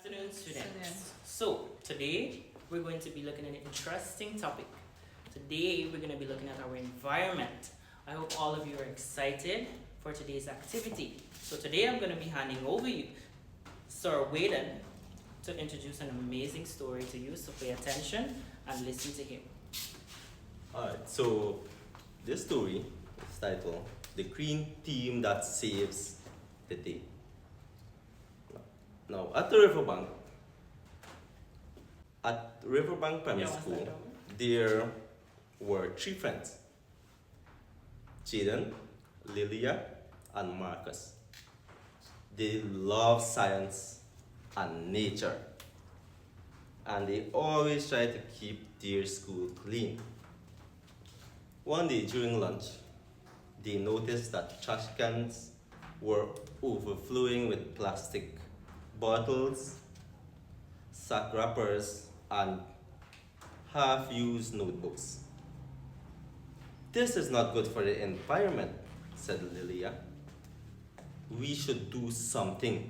Afternoon, students. So, today we're going to be looking at an interesting topic. Today we're going to be looking at our environment. I hope all of you are excited for today's activity. So, today I'm going to be handing over you Sir Waden to introduce an amazing story to you. So, pay attention and listen to him. Alright, so this story is titled The Green Team That Saves the Day. Now, at Riverbank Primary School, there were three friends, Jaden, Lilia, and Marcus. They love science and nature, and they always try to keep their school clean. One day during lunch, they noticed that trash cans were overflowing with plastic bottles, sack wrappers, and half-used notebooks. This is not good for the environment, said Lilia. We should do something.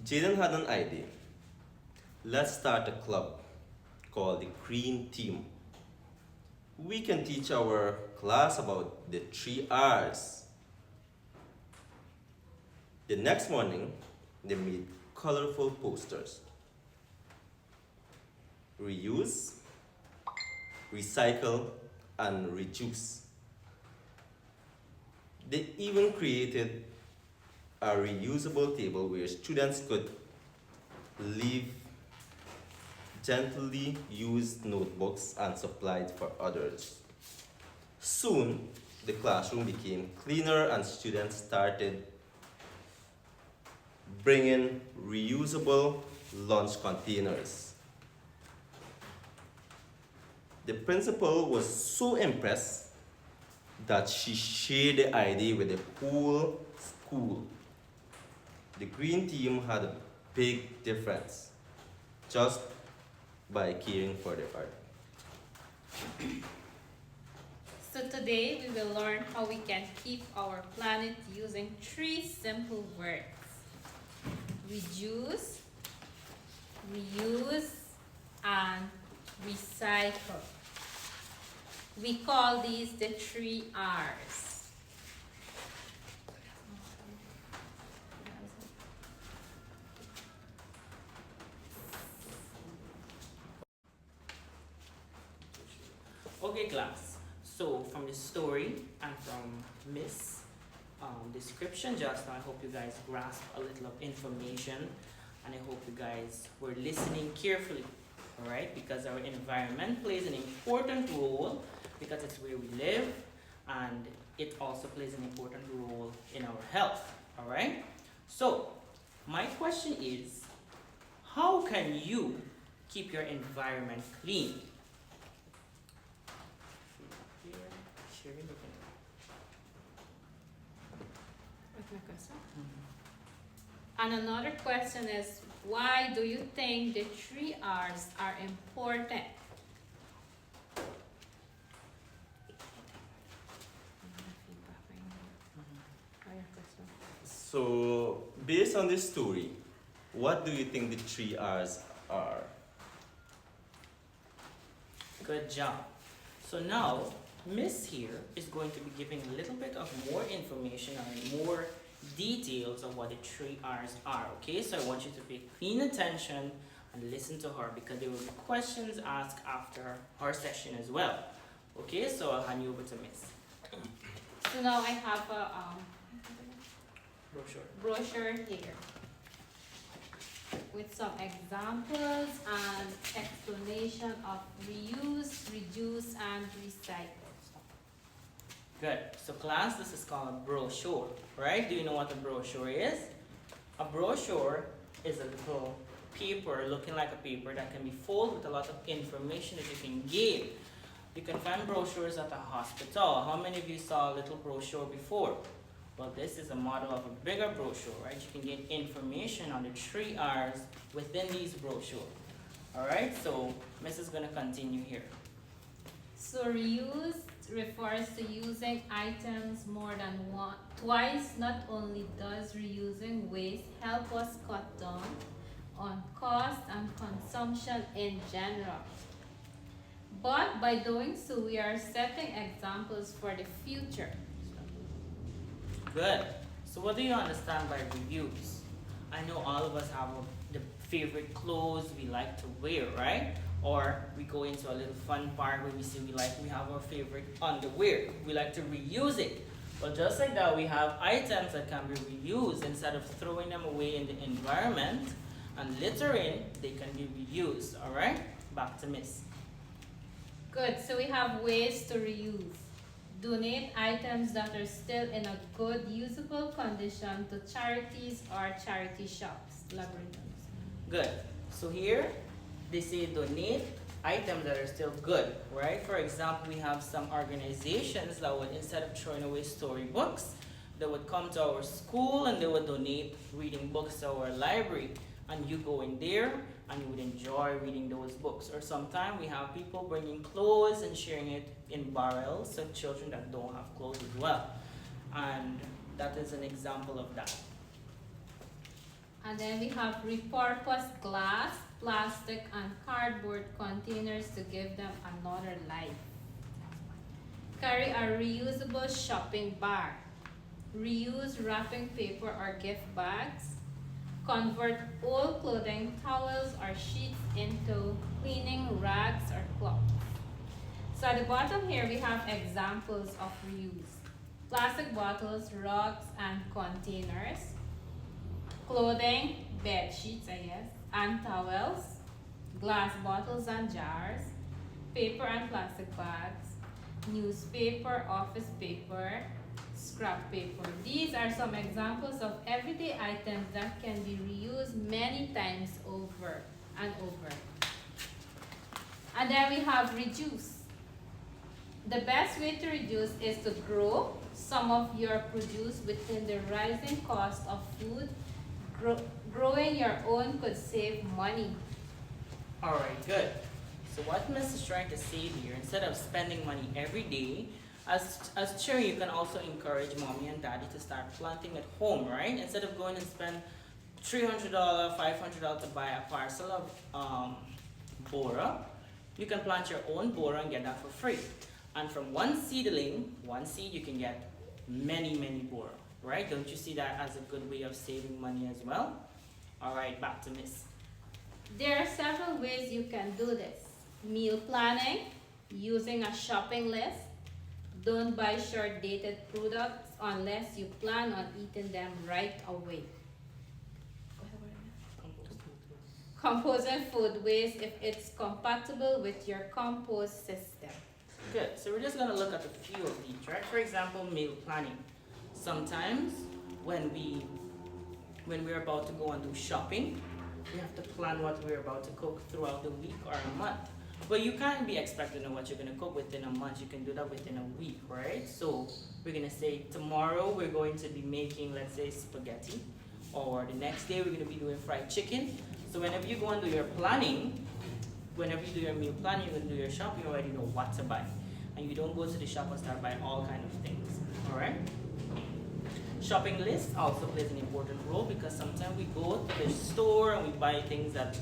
Jaden had an idea. Let's start a club called the Green Team. We can teach our class about the 3 R's. The next morning, they made colorful posters. Reuse, recycle, and reduce. They even created a reusable table where students could leave gently used notebooks and supplies for others. Soon, the classroom became cleaner and students started bringing reusable lunch containers. The principal was so impressed that she shared the idea with the whole school. The Green Team had a big difference just by caring for the earth. So today we will learn how we can keep our planet using 3 simple words. Reduce, reuse, and recycle. We call these the 3 R's. Okay, class. So, from the story and from Miss description just now, I hope you guys grasp a little of information, and I hope you guys were listening carefully, all right? Because our environment plays an important role because it's where we live, and it also plays an important role in our health, all right? So, my question is, how can you keep your environment clean? And another question is, why do you think the 3 R's are important? So, based on this story, what do you think the 3 R's are? Good job. So now, Miss here is going to be giving a little bit of more information and more details of what the 3 R's are, okay? So I want you to pay keen attention and listen to her because there will be questions asked after her session as well. Okay, so I'll hand you over to Miss. So now I have a brochure here with some examples and explanation of reuse, reduce, and recycle. Good. So class, this is called a brochure, right? Do you know what a brochure is? A brochure is a little paper looking like a paper that can be folded with a lot of information that you can give. You can find brochures at a hospital. How many of you saw a little brochure before? Well, this is a model of a bigger brochure, right? You can get information on the 3 R's within these brochures. All right, so Miss is going to continue here. So reuse refers to using items more than twice. Not only does reusing waste help us cut down on cost and consumption in general, but by doing so, we are setting examples for the future. Good. So what do you understand by reuse? I know all of us have the favorite clothes we like to wear, right? Or we go into a little fun part where we have our favorite underwear. We like to reuse it. Well, just like that, we have items that can be reused. Instead of throwing them away in the environment and littering, they can be reused. All right? Back to Miss. Good, so we have ways to reuse. Donate items that are still in a good, usable condition to charities or charity shops. Laboratories. Good. So here, they say donate items that are still good, right? For example, we have some organizations that would, instead of throwing away storybooks, they would come to our school and they would donate reading books to our library. And you go in there and you would enjoy reading those books. Or sometimes we have people bringing clothes and sharing it in barrels so children that don't have clothes as well. And that is an example of that. And then we have repurpose glass, plastic, and cardboard containers to give them another life. Carry a reusable shopping bag. Reuse wrapping paper or gift bags. Convert old clothing, towels, or sheets into cleaning rags or cloths. So at the bottom here we have examples of reuse. Plastic bottles, rugs, and containers. Clothing, bed sheets, and towels. Glass bottles and jars. Paper and plastic bags. Newspaper, office paper, scrap paper. These are some examples of everyday items that can be reused many times over and over. And then we have reduce. The best way to reduce is to grow some of your produce within the rising cost of food. Growing your own could save money. All right, good. So what Miss is trying to say here, instead of spending money every day, as children, you can also encourage mommy and daddy to start planting at home, right? Instead of going and spend $300, $500 to buy a parcel of bora, you can plant your own bora and get that for free. And from one seedling, one seed, you can get many, many bora, right? Don't you see that as a good way of saving money as well? All right, back to Miss. There are several ways you can do this. Meal planning, using a shopping list. Don't buy short-dated products unless you plan on eating them right away. Composting food waste if it's compatible with your compost system. Good. So we're just going to look at a few of these, right? For example, meal planning. Sometimes when we're about to go and do shopping, we have to plan what we're about to cook throughout the week or a month. But you can't be expected to know what you're going to cook within a month. You can do that within a week, right? So we're going to say tomorrow we're going to be making, let's say, spaghetti. Or the next day we're going to be doing fried chicken. So whenever you go and do your planning, whenever you do your meal planning, you're going to do your shopping, you already know what to buy. And you don't go to the shop and start buying all kinds of things, all right? Shopping list also plays an important role because sometimes we go to the store and we buy things that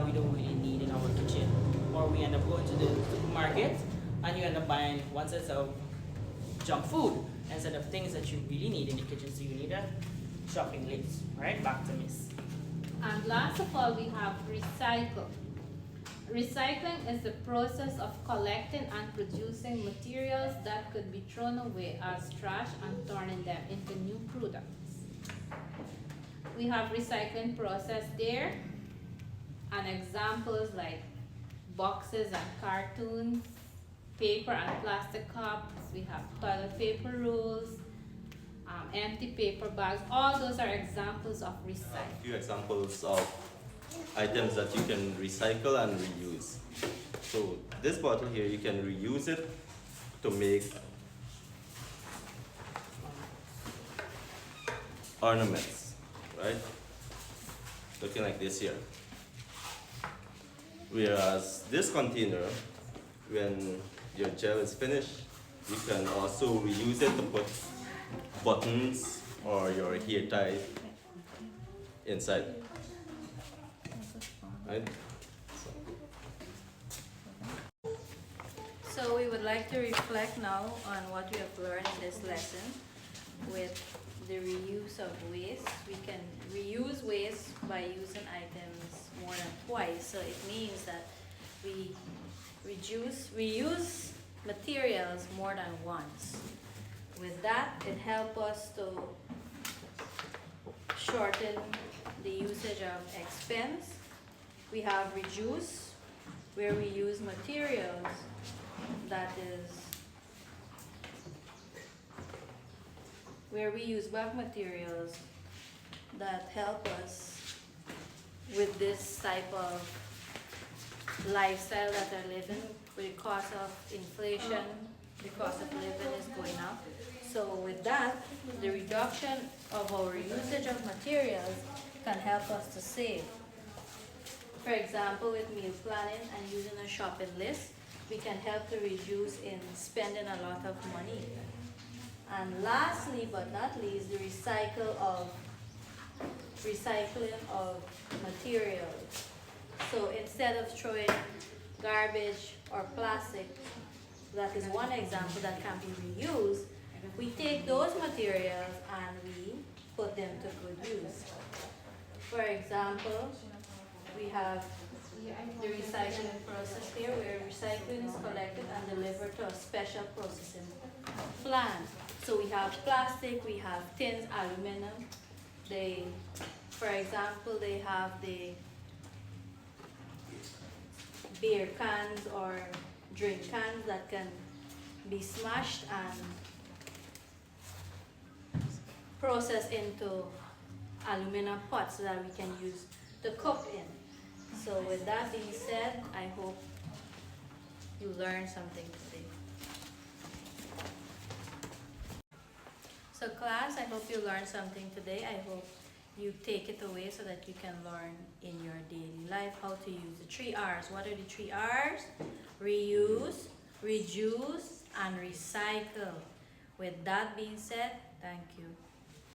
we don't really need in our kitchen. Or we end up going to the supermarket and you end up buying one set of junk food instead of things that you really need in the kitchen. So you need a shopping list, right? Back to Miss. And last of all, we have recycle. Recycling is the process of collecting and producing materials that could be thrown away as trash and turning them into new products. We have recycling process there, and examples like boxes and cartoons, paper and plastic cups, we have toilet paper rolls, empty paper bags. All those are examples of recycling. A few examples of items that you can recycle and reuse. So this bottle here, you can reuse it to make ornaments, right? Looking like this here. Whereas this container, when your gel is finished, You can also reuse it to put buttons or your hair tie inside. Right? So we would like to reflect now on what we have learned in this lesson with the reuse of waste. We can reuse waste by using items more than twice. So it means that we reuse materials more than once. With that, it helps us to shorten the usage of expense. We have reduce, where we use materials that is where we use bulk materials that help us with this type of lifestyle that are living. With the cost of inflation, the cost of living is going up. So with that, the reduction of our usage of materials can help us to save. For example, with meal planning and using a shopping list, we can help to reduce in spending a lot of money. And lastly but not least, the recycling of materials. So instead of throwing garbage or plastic, that is one example that can be reused, we take those materials and we put them to good use. For example, we have the recycling process here, where recycling is collected and delivered to a special processing plant. So we have plastic, we have tins, aluminum. For example, they have the beer cans or drink cans that can be smashed and processed into aluminum pots so that we can use to cook in. So with that being said, I hope you learned something today. So class, I hope you learned something today. I hope you take it away so that you can learn in your daily life how to use the 3 R's. What are the 3 R's? Reuse, reduce, and recycle. With that being said, thank you.